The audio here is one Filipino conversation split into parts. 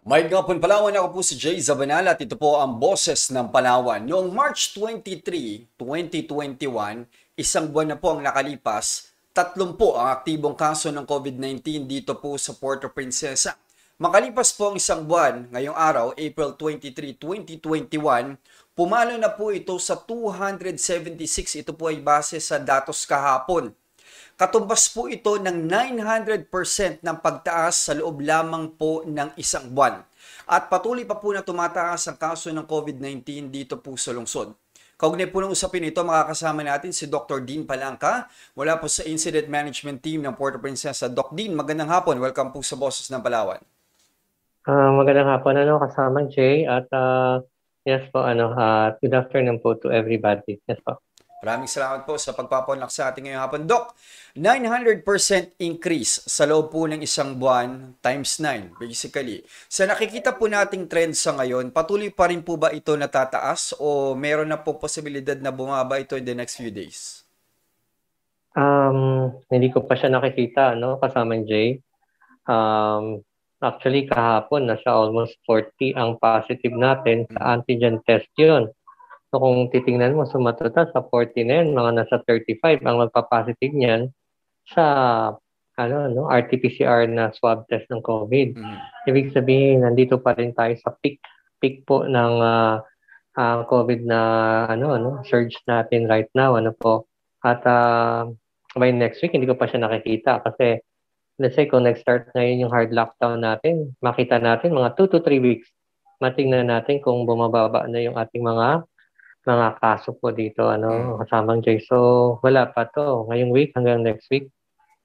Maayong hapon Palawan, ako po si Jay Zabanal at ito po ang Boses ng Palawan. Noong March 23, 2021, isang buwan na po ang nakalipas, 30 po ang aktibong kaso ng COVID-19 dito po sa Puerto Princesa. Makalipas po ang isang buwan, ngayong araw, April 23, 2021, pumalo na po ito sa 276. Ito po ay base sa datos kahapon. Katumbas po ito ng 900% ng pagtaas sa loob lamang po ng isang buwan. At patuloy pa po na tumataas ang kaso ng COVID-19 dito po sa lungsod. Kaugnay po ng usapin ito, makakasama natin si Dr. Dean Palangka mula po sa Incident Management Team ng Puerto Princesa. Doc Dean, magandang hapon. Welcome po sa Boses ng Palawan. Magandang hapon, kasama Jay, at yes po, good afternoon po to everybody. Yes po. Maraming salamat po sa pagpapaunlak sa ating ngayong hapon. Doc, 900% increase sa loob po ng isang buwan times 9 basically. Sa nakikita po nating trend sa ngayon, patuloy pa rin po ba ito natataas o meron na po posibilidad na bumaba ito in the next few days? Hindi ko pa siya nakikita, kasama Jay. Actually, kahapon, nasa almost 40 ang positive natin sa antigen test yun. So kung titingnan mo, sumatuta sa 40 na yun, mga nasa 35 ang magpa-positive niyan sa RT-PCR na swab test ng COVID. Ibig sabihin, nandito pa rin tayo sa peak po ng COVID na surge natin right now, At by next week, hindi ko pa siya nakikita kasi let's say kung nag-start ngayon yung hard lockdown natin, makita natin mga 2 to 3 weeks. Matingnan natin kung bumababa na yung ating mga kaso po dito, kasamang Jay. So, wala pa to. Ngayong week hanggang next week,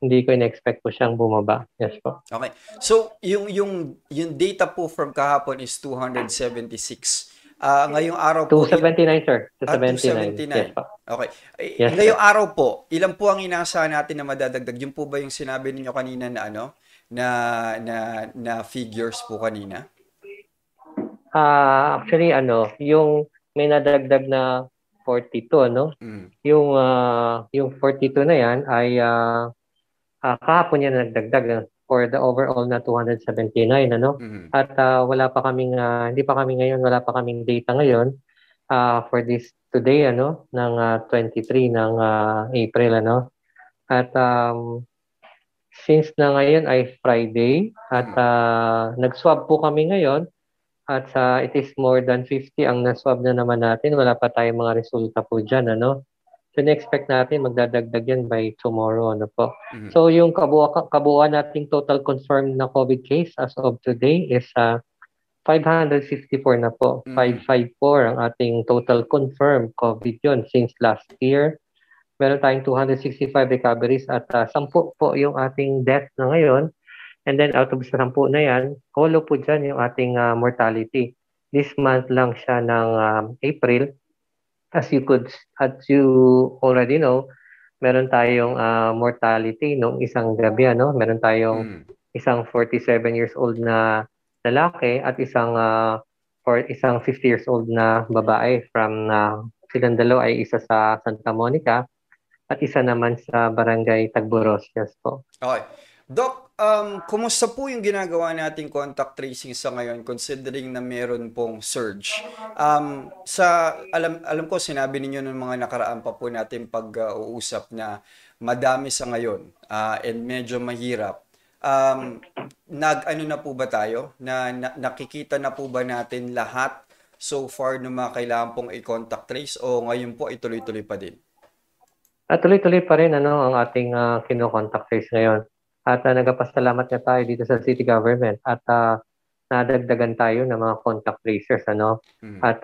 hindi ko in-expect po siyang bumaba. Yes po. Okay. So, yung data po from kahapon is 276. Ngayong araw po... 279, sir. 279. Yes po. Okay. Yes, Ngayong sir. araw po, ilan po ang inaasahan natin na madadagdag? Yun po ba yung sinabi ninyo kanina na na figures po kanina? Actually, yung may nadagdag na 42, Yung 42 na yan ay kahapon yan nagdagdag for the overall na 279, At hindi pa kami ngayon, wala pa kaming data ngayon for this today, ng 23 ng April, At since na ngayon ay Friday at nag-swab po kami ngayon, at it is more than 50 ang na-swab na naman natin. Wala pa tayong mga resulta po dyan, So, na-expect natin magdadagdag yan by tomorrow, po. So, yung kabuuan nating total confirmed na COVID case as of today is 554 na po. 554 ang ating total confirmed COVID yun since last year. Meron tayong 265 recoveries at 10 po yung ating death na ngayon. And then out of sa 10 na yan, holo po dyan yung ating mortality. This month lang siya ng April. As you already know, meron tayong mortality nung isang gabi, Meron tayong isang 47 years old na lalaki at isang 50 years old na babae from silang dalawa ay isa sa Santa Monica at isa naman sa Barangay Tagboros. Yes po. Okay. Doc, kumusta po yung ginagawa nating contact tracing sa ngayon considering na meron pong surge? Alam ko sinabi ninyo ng mga nakaraan pa po natin pag-uusap na madami sa ngayon and medyo mahirap. Nag-ano na po ba tayo? Nakikita na po ba natin lahat so far ng mga kailangan pong i-contact trace o ngayon po ituloy-tuloy pa din? Tuloy-tuloy pa rin ang ating kino-contact trace ngayon. At nagpasalamat nga tayo dito sa city government at nadagdagan tayo ng mga contact tracers, At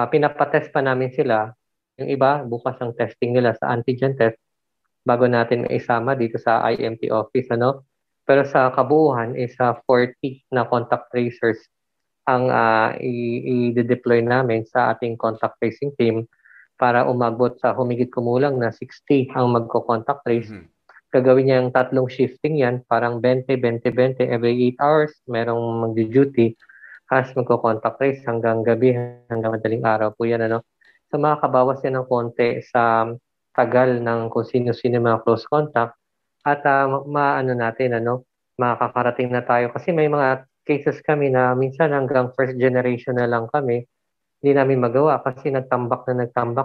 pinapatest pa namin sila. Yung iba, bukas ang testing nila sa antigen test bago natin maisama dito sa IMT office, Pero sa kabuuan is 40 na contact tracers ang i-deploy namin sa ating contact tracing team para umabot sa humigit kumulang na 60 ang magko-contact trace. Gagawin niyang tatlong shifting yan, parang 20-20-20 every 8 hours, merong mag-duty, as magko-contact trace hanggang gabi, hanggang madaling araw po yan, So makakabawas yan ng konti sa tagal ng kung sino-sino mga close contact at makakarating na tayo kasi may mga cases kami na minsan hanggang first generation na lang kami, hindi namin magawa kasi nagtambak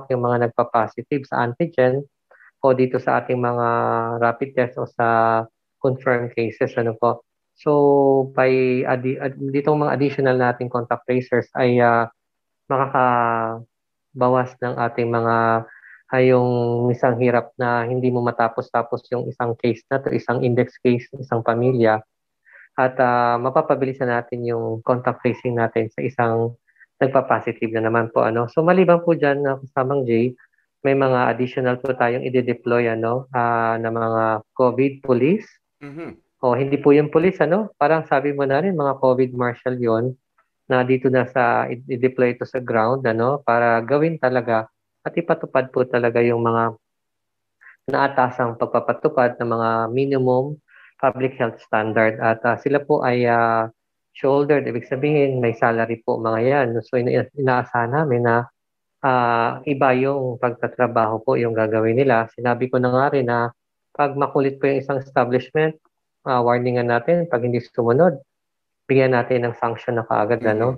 yung mga nagpa-positive sa antigen o dito sa ating mga rapid test o sa confirmed cases, ano po. So, ditong mga additional nating contact tracers ay makakabawas ng ating mga yung isang hirap na hindi mo matapos-tapos yung isang case na to, isang index case, isang pamilya, at mapapabilisan natin yung contact tracing natin sa isang nagpa-positive na naman po, ano. So maliban po diyan na kasamang Jay, may mga additional po tayong i-deploy, ano, na mga COVID police. Mhm. O hindi po yung police, ano, parang sabi mo na rin mga COVID marshal yon na dito na sa i-deploy ito sa ground, ano, para gawin talaga at ipatupad po talaga yung mga naatasang pagpapatupad ng mga minimum public health standard, at sila po ay shouldered, ibig sabihin may salary po mga yan. So inaasahan namin na iba yung pagtatrabaho po yung gagawin nila. Sinabi ko na nga rin na pag makulit po yung isang establishment, warningan natin pag hindi sumunod, bigyan natin ng sanction na kaagad, Mhm. ano.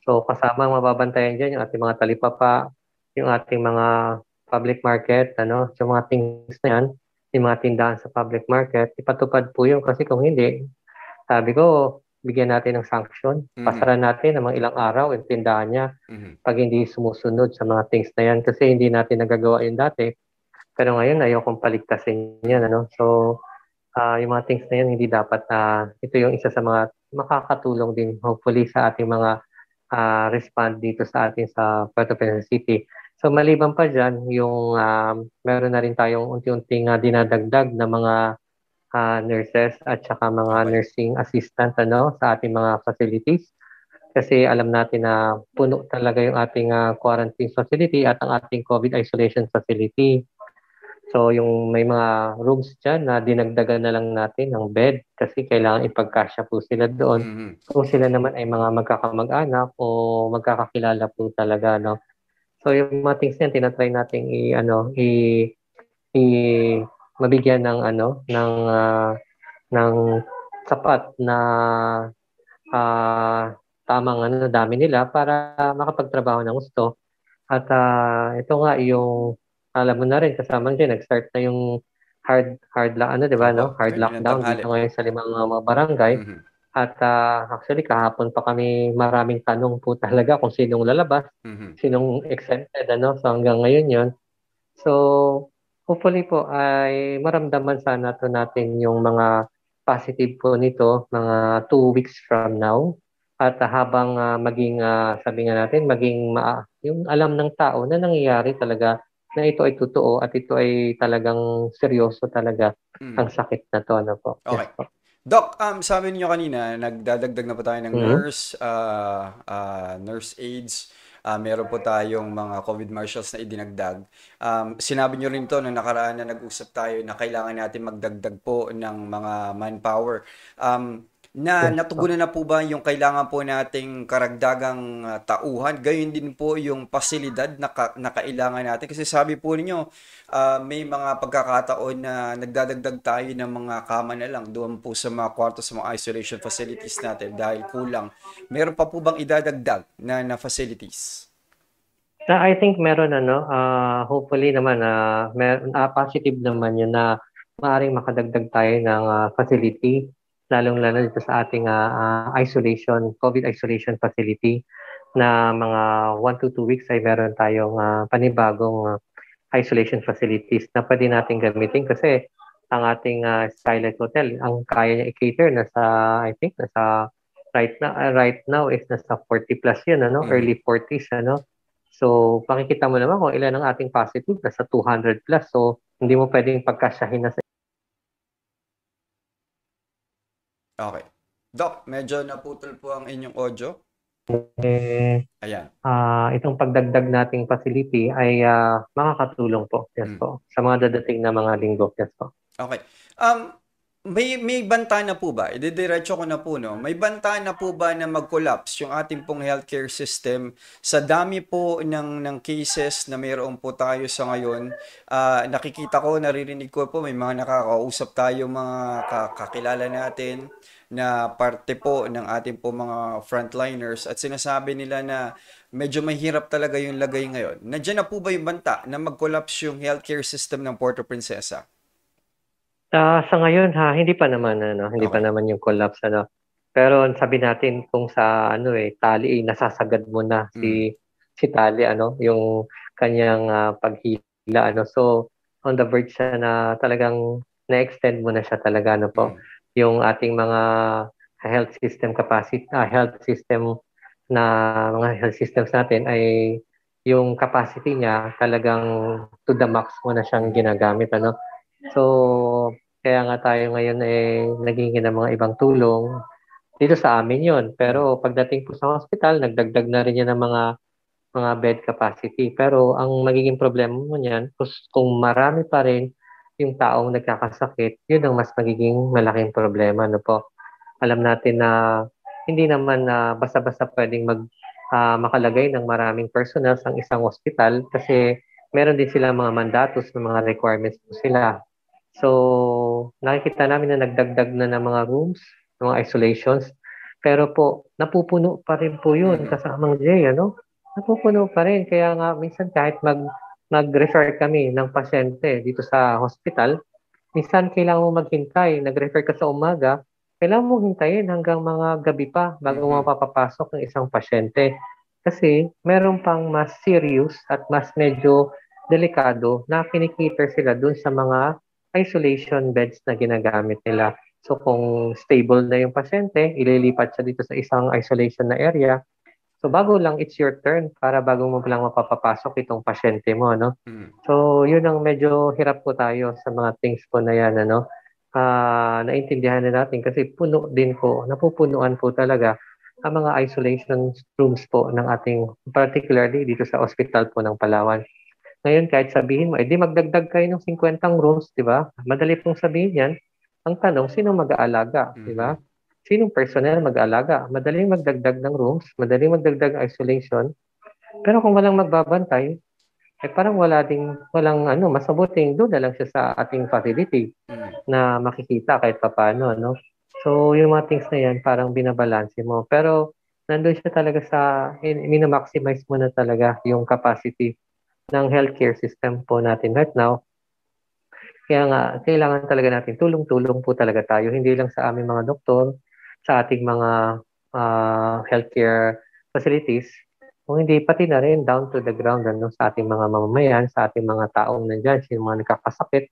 So kasama ang mababantayan dyan yung ating mga talipapa, yung ating mga public market, ano, so mga things na yan, yung mga tindahan sa public market, ipatupad po yun kasi kung hindi, sabi ko, bigyan natin ng sanction, Mhm. pasaran natin ng mga ilang araw yung tindahan niya Mhm. pag hindi sumusunod sa mga things na yan kasi hindi natin nagagawa yun dati. Pero ngayon, ayokong paligtasin yan, Mhm. ano. So, yung mga things na yan, hindi dapat ito yung isa sa mga makakatulong din hopefully sa ating mga respond dito sa atin sa Puerto Princesa City. So maliban pa dyan, yung meron na rin tayong unti-unting dinadagdag na mga nurses at saka mga Okay. nursing assistant, ano, sa ating mga facilities. Kasi alam natin na puno talaga yung ating quarantine facility at ang ating COVID isolation facility. So yung may mga rooms dyan na dinagdagan na lang natin ng bed kasi kailangan ipagkasya po sila doon. Mhm. Kung sila naman ay mga magkakamag-anak o magkakakilala po talaga, no. So yung mga things yan, tinatry natin i mabigyan ng ng sapat na ah, tamang dami nila para makapagtrabaho ng gusto. At ito nga yung alam mo na rin kasama din nag-start na yung di ba, Opo, no? Hard kaninang lockdown tanghali. dito ngayon sa limang mga barangay. Mhm. At actually kahapon pa kami maraming tanong po talaga kung sinong lalabas, Mhm. sinong exempted, ano. So hanggang ngayon 'yon. So hopefully po ay maramdaman sana to natin yung mga positive po nito mga 2 weeks from now. At habang maging sabi nga natin maging yung alam ng tao na nangyayari talaga na ito ay totoo at ito ay talagang seryoso talaga ang Mhm. sakit na to, ano po. Yes Okay. po. Doc, sabi niyo kanina, nagdadagdag na po tayo ng Mhm. nurse aides. Meron po tayong mga COVID marshals na idinagdag. Sinabi niyo rin to nung nakaraan na nag-usap tayo na kailangan natin magdagdag po ng mga manpower. Yes po. Natugunan na po ba yung kailangan po nating karagdagang tauhan? Gayon din po yung pasilidad na kailangan natin. Kasi sabi po ninyo, may mga pagkakataon na nagdadagdag tayo ng mga kama na lang doon po sa mga kwarto sa mga isolation facilities natin dahil kulang. Meron pa po bang idadagdag na facilities? I think meron, ano, hopefully naman positive naman yun na maaaring makadagdag tayo ng facility, lalong-lalo dito sa ating COVID isolation facility na mga 1 to 2 weeks ay meron tayong panibagong isolation facilities na pwede natin gamitin kasi ang ating Skylight Hotel, ang kaya niya i-cater I think nasa right now is nasa 40 plus yun, ano, Mhm. early 40s, ano. So, pakikita mo naman kung ilan ang ating positive, nasa 200 plus. So, hindi mo pwedeng pagkasyahin na sa Okay. Doc, medyo naputol po ang inyong audio. eh, Ayan. itong pagdagdag nating facility ay makakatulong po. Yes Mm. po. Sa mga dadating na mga linggo. Yes po. Okay. May banta na po ba? Idediretso ko na po, no? May banta na po ba na mag-collapse yung ating pong healthcare system sa dami po ng cases na mayroon po tayo sa ngayon? Nakikita ko, naririnig ko po, may mga nakakausap tayo mga kakilala natin na parte po ng ating po mga frontliners at sinasabi nila na medyo mahirap talaga yung lagay ngayon. Nandiyan na po ba yung banta na mag-collapse yung healthcare system ng Puerto Princesa? Sa ngayon hindi pa naman ano, hindi pa Okay. naman yung collapse ano. Pero sabi natin kung sa ano tali nasasagad mo na Mm. si tali ano, yung kanyang paghila ano. So on the verge siya na talagang na-extend mo na siya talaga ano po. Mm. Yung ating mga health system capacity, health system na mga health systems natin ay yung capacity niya talagang to the max mo na siyang Mm. ginagamit ano. So, kaya nga tayo ngayon naghingi ng mga ibang tulong. Dito sa amin yon. Mm. Pero pagdating po sa hospital, nagdagdag na rin yan ng mga bed capacity. Pero ang magiging problema mo niyan, kung marami pa rin yung taong nagkakasakit, yun ang mas magiging malaking problema. No po? Alam natin na hindi naman na basta-basta pwedeng makalagay ng maraming personnel sa isang hospital kasi meron din sila mga mandatos ng mga requirements po sila. So, nakikita namin na nagdagdag na ng mga rooms, mga isolations. Pero po, napupuno pa rin po yun Mm. kasamang Jay, ano? Napupuno pa rin. Kaya nga, minsan kahit mag-refer kami ng pasyente dito sa hospital, minsan kailangan mo maghintay. Nag-refer ka sa umaga, kailangan mo hintayin hanggang mga gabi pa bago mo Mm. mapapapasok ng isang pasyente. Kasi meron pang mas serious at mas medyo delikado na kinikater sila dun sa mga isolation beds na ginagamit nila. So kung stable na yung pasyente, ililipat siya dito sa isang isolation na area. So bago lang it's your turn para bago mo lang mapapapasok itong pasyente mo, no? Mm. So yun ang medyo hirap po tayo sa mga things po na yan, ano? Naintindihan na natin kasi puno din po, napupunuan po talaga ang mga isolation rooms po ng ating, particularly dito sa hospital po ng Palawan. Ngayon, kahit sabihin mo, edi magdagdag kayo ng 50 rooms, di ba? Madali pong sabihin yan. Ang tanong, sino mag-aalaga, di ba? Mm. Sinong personnel mag-aalaga? Madaling magdagdag ng rooms, madaling magdagdag ng isolation, pero kung walang magbabantay, parang walang ano, mas mabuting doon na lang siya sa ating facility Mm. na makikita kahit papaano, no? So, yung mga things na yan, parang binabalanse mo. Pero, nandun siya talaga minamaximize mo na talaga yung capacity ng healthcare system po natin right now. Kaya nga, kailangan talaga natin tulong-tulong po talaga tayo, hindi lang sa aming mga doktor, sa ating mga healthcare facilities, kung hindi pati na rin down to the ground ano, sa ating mga mamamayan, sa ating mga taong nandyan, yung mga nakakasakit,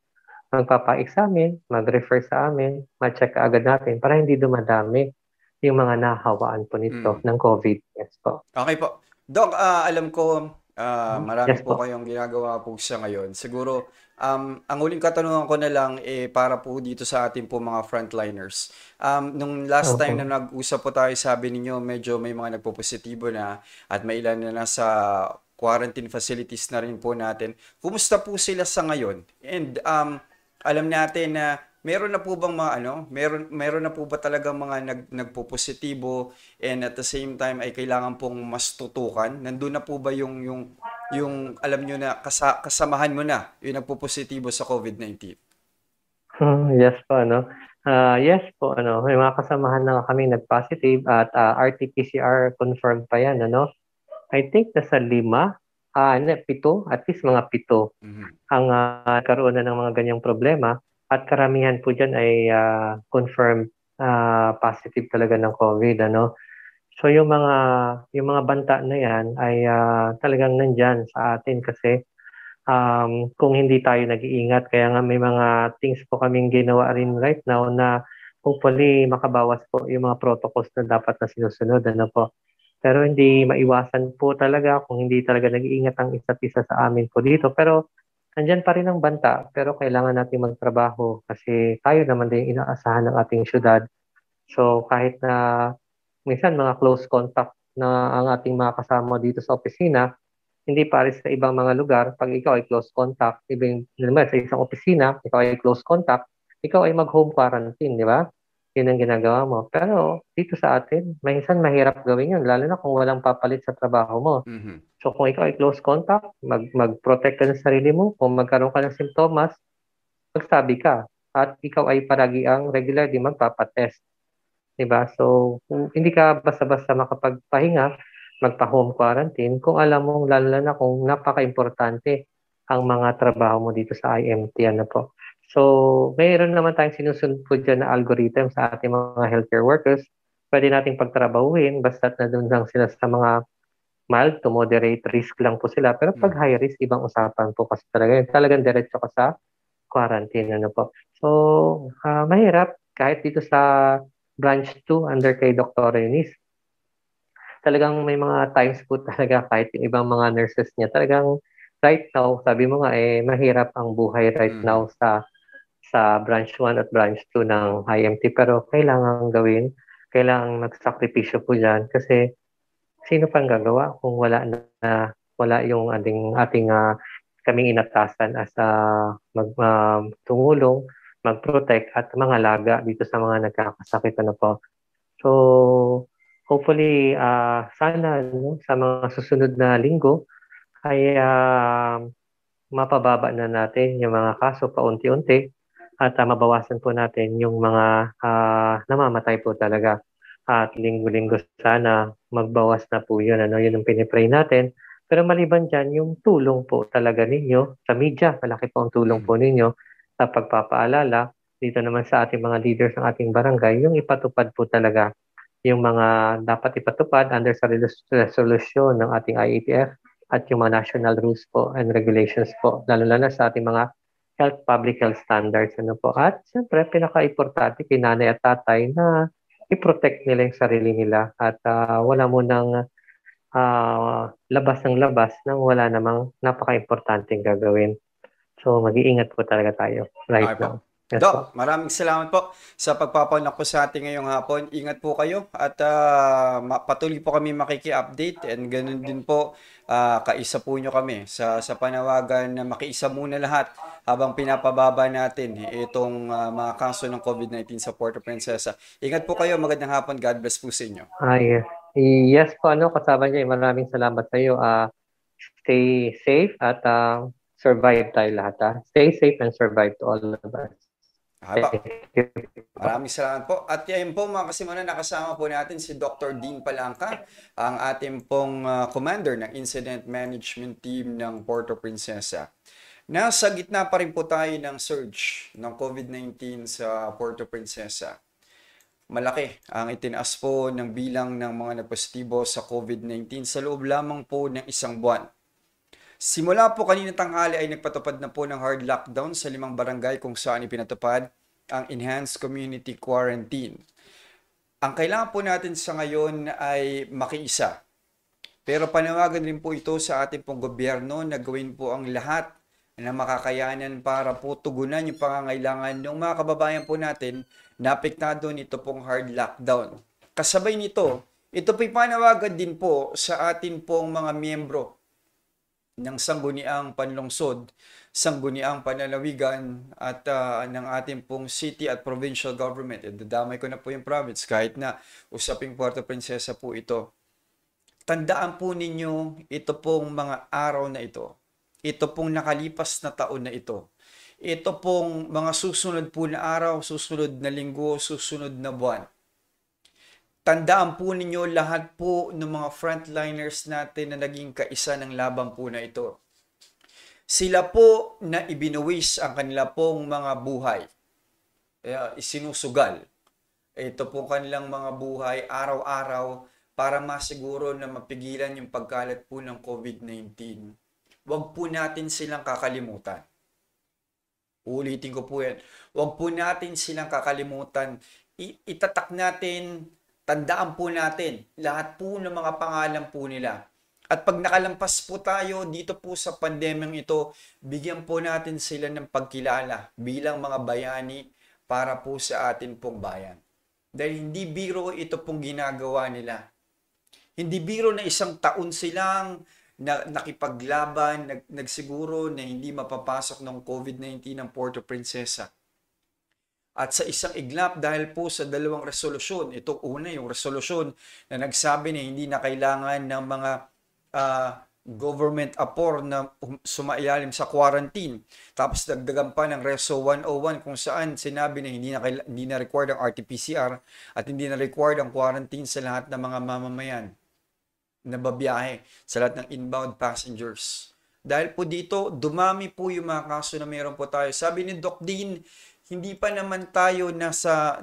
magpapa-examine, mag-refer sa amin, ma-check agad natin para hindi dumadami yung mga nahawaan po nito Mm. ng COVID. Yes po. Okay po. Doc, alam ko marami Yes po po. kayong ginagawa po sa ngayon. Siguro, ang huling katanungan ko na lang para po dito sa ating po mga frontliners. Nung last time na Opo. nag-usap po tayo, sabi ninyo medyo may mga nagpo-positibo na at may ilan na nasa quarantine facilities na rin po natin. Kumusta po sila sa ngayon? And alam natin na meron na po bang mga meron na po ba talagang mga nagpo-positibo and at the same time ay kailangan pong mas tutukan? Nandun na po ba yung alam nyo na kasamahan mo na yung nagpo-positibo sa COVID-19? Yes po, ano. Yes po, ano. May mga kasamahan na kami nag-positive at RT-PCR confirmed pa yan, ano. I think nasa 5, 7, at least mga 7 Mhm. ang karoon na ng mga ganyang problema at karamihan po dyan ay confirmed positive talaga ng COVID, ano. So yung mga banta na yan ay talagang nandyan sa atin kasi kung hindi tayo nag-iingat. Kaya nga may mga things po kaming ginawa rin right now na hopefully makabawas po yung mga protocols na dapat na sinusunod. Ano po. Pero hindi maiwasan po talaga kung hindi talaga nag-iingat ang isa't isa sa amin po dito. Pero nandyan pa rin ang banta. Pero kailangan natin magtrabaho kasi tayo naman din inaasahan ng ating syudad. So kahit na minsan mga close contact na ang ating mga kasama dito sa opisina, hindi pares sa ibang mga lugar. Pag ikaw ay close contact, ibig naman sa isang opisina, ikaw ay close contact, ikaw ay mag-home quarantine, di ba? Yun ang ginagawa mo. Pero dito sa atin, minsan mahirap gawin yun, lalo na kung walang papalit sa trabaho mo. Mhm. So kung ikaw ay close contact, mag-protect ka ng sarili mo. Kung magkaroon ka ng simptomas, magsabi ka. At ikaw ay palagi ang regular di magpapatest. 'di ba? So, kung hindi ka basta-basta makapagpahinga, magpa-home quarantine kung alam mong lalo na kung napakaimportante ang mga trabaho mo dito sa IMT, ano po. So, mayroon naman tayong sinusunod po diyan na algorithm sa ating mga healthcare workers. Pwede nating pagtrabahuhin basta't nandun lang sila sa mga mild to moderate risk lang po sila. Pero pag Mm. high risk, ibang usapan po kasi talaga yun. Talagang diretso ka sa quarantine, ano po. So, mahirap kahit dito sa branch 2 under kay Dr. Eunice. Talagang may mga times po talaga kahit yung ibang mga nurses niya. Talagang right now, sabi mo nga mahirap ang buhay right Mhm. now sa branch 1 at branch 2 ng IMT. Pero kailangan gawin, kailangan magsakripisyo po dyan kasi sino pang gagawa kung wala yung ating kaming inatasan as tumulong, mag-protect at mga laga dito sa mga nagkakasakit, ano po. So, hopefully, sana no, sa mga susunod na linggo ay mapababa na natin yung mga kaso paunti-unti at mabawasan po natin yung mga namamatay po talaga. At linggo-linggo sana magbawas na po yun. Ano, yun ang pinipray natin. Pero maliban dyan, yung tulong po talaga ninyo sa media, malaki po ang tulong po Mhm. ninyo sa pagpapaalala dito naman sa ating mga leaders ng ating barangay, yung ipatupad po talaga yung mga dapat ipatupad under sa resolution ng ating IATF at yung mga national rules po and regulations po, lalo-lalo sa ating mga public health standards. Ano po. At siyempre, pinaka-importante kay nanay at tatay na i-protect nila yung sarili nila at wala mo nang labas ng labas nang wala namang napaka-importanteng gagawin. So, mag-iingat po talaga tayo right Okay po. now. Yes po. Doc, maraming salamat po sa pagpapaunlak po sa ating ngayong hapon. Ingat po kayo at patuloy po kami makiki-update and ganun din po kaisa po nyo kami sa panawagan na makiisa muna lahat habang pinapababa natin itong mga kaso ng COVID-19 sa Puerto Princesa. Ingat po kayo. Magandang hapon. God bless po sa inyo. Yes. Yes po, ano, kasama niya. Maraming salamat sa iyo. Stay safe at survive tayo lahat. Stay safe and survive to all of us. Okay po. Thank you po. Maraming salamat po. At yan po mga kasimuna, nakasama po natin si Dr. Dean Palangka, ang ating pong commander ng Incident Management Team ng Puerto Princesa. Nasa gitna pa rin po tayo ng surge ng COVID-19 sa Puerto Princesa. Malaki ang itinaas po ng bilang ng mga nagpositibo sa COVID-19 sa loob lamang po ng isang buwan. Simula po kanina tanghali ay nagpatupad na po ng hard lockdown sa 5 barangay kung saan ipinatupad ang Enhanced Community Quarantine. Ang kailangan po natin sa ngayon ay makiisa. Pero panawagan rin po ito sa ating pong gobyerno na gawin po ang lahat na makakayanan para po tugunan yung pangangailangan ng mga kababayan po natin na apektado nito pong hard lockdown. Kasabay nito, ito po'y panawagan din po sa atin pong mga miyembro ng Sangguniang Panlungsod, Sangguniang Panlalawigan at ng ating pong city at provincial government. And dadamay ko na po yung province kahit na usaping Puerto Princesa po ito. Tandaan po ninyo ito pong mga araw na ito. Ito pong nakalipas na taon na ito. Ito pong mga susunod po na araw, susunod na linggo, susunod na buwan. Tandaan po ninyo lahat po ng mga frontliners natin na naging kaisa ng laban po na ito. Sila po na ibinuwis ang kanila pong mga buhay. Isinusugal. Ito po kanilang mga buhay araw-araw para masiguro na mapigilan yung pagkalat po ng COVID-19. Huwag po natin silang kakalimutan. Ulitin ko po yan. Huwag po natin silang kakalimutan. Itatak natin, tandaan po natin, lahat po ng mga pangalan po nila. At pag nakalampas po tayo dito po sa pandemyang ito, bigyan po natin sila ng pagkilala bilang mga bayani para po sa atin pong bayan. Dahil hindi biro ito pong ginagawa nila. Hindi biro na isang taon silang nakipaglaban, nagsiguro na hindi mapapasok ng COVID-19 ng Puerto Princesa. At sa isang iglap dahil po sa dalawang resolusyon, ito una yung resolusyon na nagsabi na hindi na kailangan ng mga government appor na sumailalim sa quarantine. Tapos dagdagan pa ng Reso 101 kung saan sinabi na hindi na required ang RT-PCR at hindi na required ang quarantine sa lahat ng mga mamamayan na babiyahe, sa lahat ng inbound passengers. Dahil po dito, dumami po yung mga kaso na meron po tayo. Sabi ni Doc Dean, hindi pa naman tayo nasa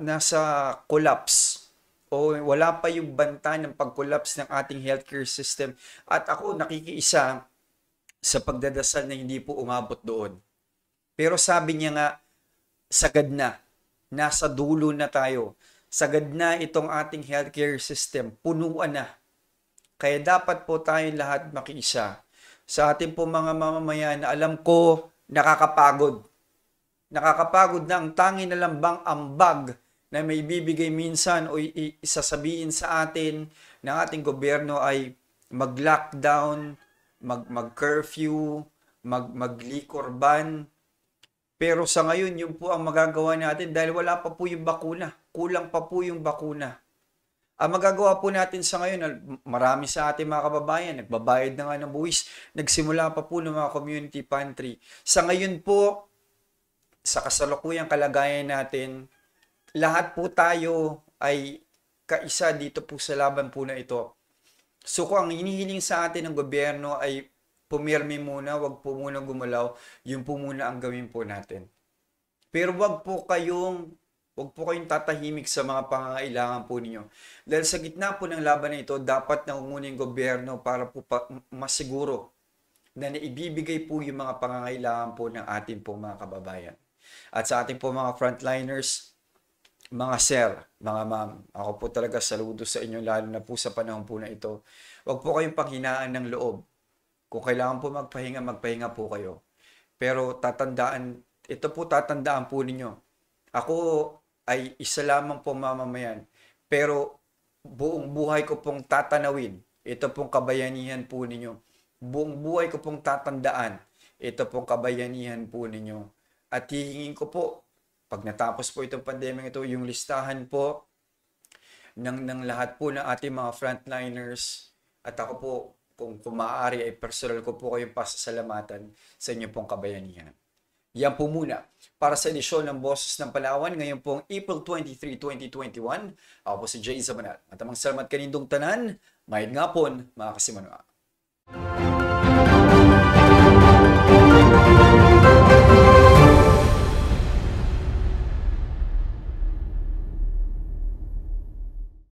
collapse o wala pa yung banta ng pag-collapse ng ating healthcare system. At ako nakikiisa sa pagdadasal na hindi po umabot doon. Pero sabi niya nga, sagad na. Nasa dulo na tayo. Sagad na itong ating healthcare system. Punuan na. Kaya dapat po tayong lahat makiisa. Sa ating po mga mamamayan na alam ko nakakapagod. Nakakapagod na ang tangi na lambang ambag na may bibigay minsan o isasabihin sa atin ng ating gobyerno ay mag-lockdown, mag-curfew, mag-liquor ban. Pero sa ngayon, yun po ang magagawa natin dahil wala pa po yung bakuna. Kulang pa po yung bakuna. Ang magagawa po natin sa ngayon, marami sa ating mga kababayan, nagbabayad na nga ng buwis, nagsimula pa po ng mga community pantry. Sa ngayon po, sa kasalukuyang kalagayan natin, lahat po tayo ay kaisa dito po sa laban po na ito. So kung ang hinihiling sa atin ng gobyerno ay pumirmi muna, wag po muna gumalaw, yun po muna ang gawin po natin. Pero wag po kayong tatahimik sa mga pangangailangan po ninyo. Dahil sa gitna po ng laban na ito, dapat nangunguna yung gobyerno para po masiguro na naibibigay po yung mga pangangailangan po ng ating po mga kababayan. At sa ating po mga frontliners, mga sir, mga ma'am, ako po talaga saludo sa inyo lalo na po sa panahon po na ito. Huwag po kayong panghinaan ng loob. Kung kailangan po magpahinga po kayo. Pero tatandaan po ninyo. Ako ay isa lamang po mamamayan. Pero buong buhay ko pong tatanawin. Ito pong kabayanihan po ninyo. Buong buhay ko pong tatandaan. Ito pong kabayanihan po ninyo. At hihingin ko po, pag natapos po itong pandemya ito, yung listahan po ng lahat po ng ating mga frontliners. At ako po, kung maaari ay personal ko po kayong pasasalamatan sa inyo pong kabayanihan. Yan po muna para sa edisyon ng Boses ng Palawan ngayon pong April 23, 2021. Ako po si Jay Zabanal. At amang salamat kanindong tanan, mahid nga po mga kasimanwa.